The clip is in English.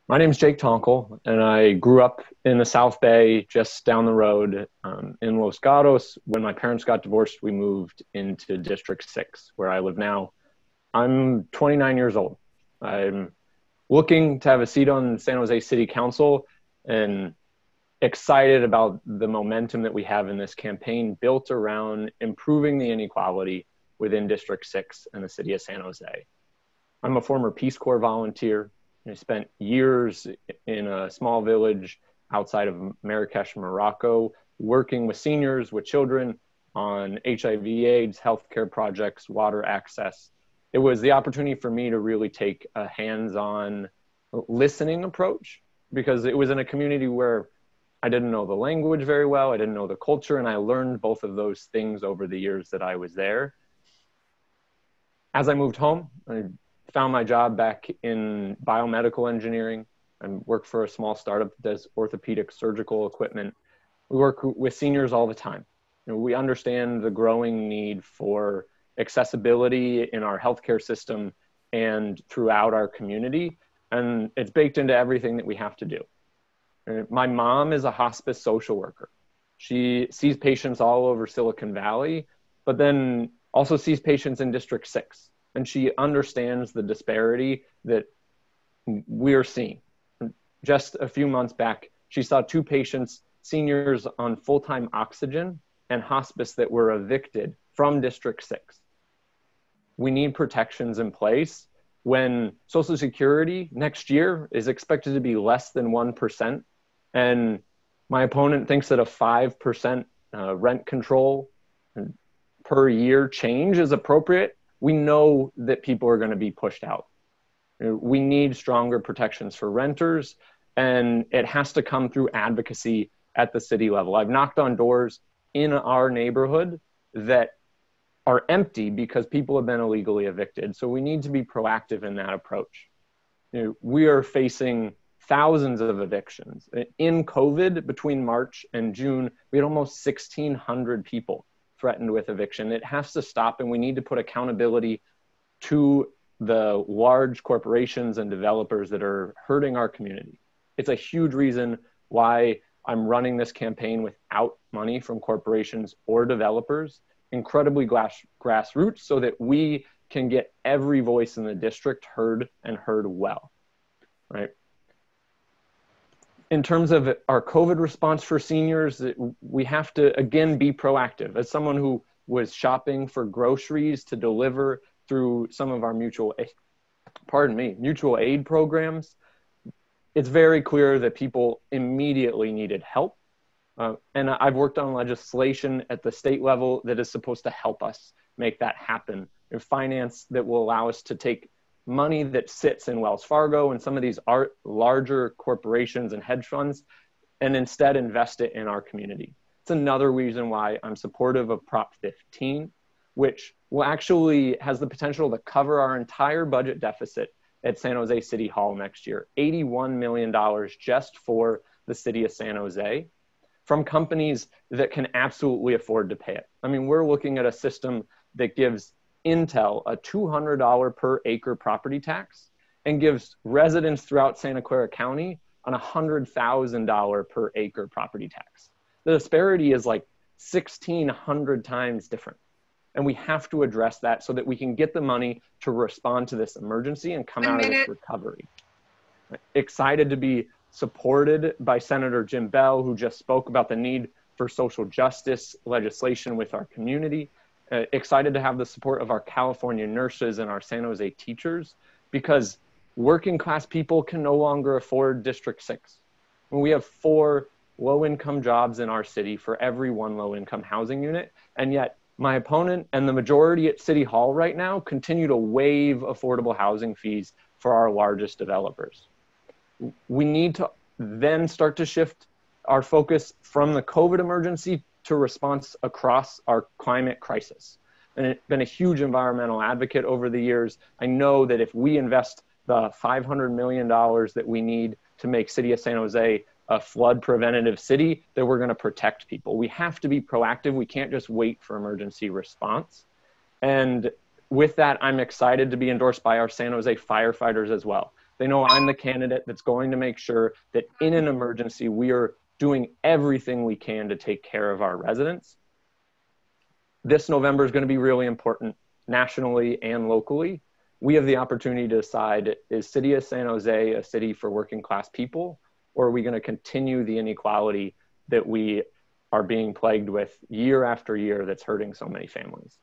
My name's Jake Tonkel, and I grew up in the South Bay, just down the road in Los Gatos. When my parents got divorced, we moved into District 6, where I live now. I'm 29 years old. I'm looking to have a seat on San Jose City Council and excited about the momentum that we have in this campaign built around improving the inequality within District 6 and the city of San Jose. I'm a former Peace Corps volunteer. I spent years in a small village outside of Marrakesh, Morocco, working with seniors, with children on HIV/AIDS, healthcare projects, water access. It was the opportunity for me to really take a hands-on listening approach because it was in a community where I didn't know the language very well, I didn't know the culture, and I learned both of those things over the years that I was there. As I moved home, I found my job back in biomedical engineering. I work for a small startup that does orthopedic surgical equipment. We work with seniors all the time. We understand the growing need for accessibility in our healthcare system and throughout our community, and it's baked into everything that we have to do. My mom is a hospice social worker. She sees patients all over Silicon Valley, but then also sees patients in District 6. And she understands the disparity that we are seeing. Just a few months back, she saw two patients, seniors on full-time oxygen and hospice, that were evicted from District 6. We need protections in place when Social Security next year is expected to be less than 1%. And my opponent thinks that a 5% rent control per year change is appropriate. We know that people are going to be pushed out. We need stronger protections for renters, and it has to come through advocacy at the city level. I've knocked on doors in our neighborhood that are empty because people have been illegally evicted. So we need to be proactive in that approach. We are facing thousands of evictions. In COVID, between March and June, we had almost 1,600 people threatened with eviction. It has to stop, and we need to put accountability to the large corporations and developers that are hurting our community. It's a huge reason why I'm running this campaign without money from corporations or developers, incredibly grassroots, so that we can get every voice in the district heard, and heard well, right? In terms of our COVID response for seniors, we have to, again, be proactive. As someone who was shopping for groceries to deliver through some of our mutual aid programs, it's very clear that people immediately needed help. And I've worked on legislation at the state level that is supposed to help us make that happen. And finance that will allow us to take money that sits in Wells Fargo and some of these larger corporations and hedge funds, and instead invest it in our community. It's another reason why I'm supportive of Prop 15, which will actually has the potential to cover our entire budget deficit at San Jose City Hall next year, $81 million just for the city of San Jose, from companies that can absolutely afford to pay it. I mean, we're looking at a system that gives Intel a $200 per acre property tax and gives residents throughout Santa Clara County an $100,000 per acre property tax. The disparity is like 1,600 times different. And we have to address that so that we can get the money to respond to this emergency and come out of this recovery. Excited to be supported by Senator Jim Bell, who just spoke about the need for social justice legislation with our community. Excited to have the support of our California nurses and our San Jose teachers, because working class people can no longer afford District 6. We have 4 low-income jobs in our city for every 1 low-income housing unit, and yet my opponent and the majority at City Hall right now continue to waive affordable housing fees for our largest developers. We need to then start to shift our focus from the COVID emergency to response across our climate crisis. And I've been a huge environmental advocate over the years. I know that if we invest the $500 million that we need to make City of San Jose a flood preventative city, that we're going to protect people. We have to be proactive. We can't just wait for emergency response. And with that, I'm excited to be endorsed by our San Jose firefighters as well. They know I'm the candidate that's going to make sure that in an emergency, we are doing everything we can to take care of our residents. This November is going to be really important nationally and locally. We have the opportunity to decide, is City of San Jose a city for working class people, or are we going to continue the inequality that we are being plagued with year after year that's hurting so many families?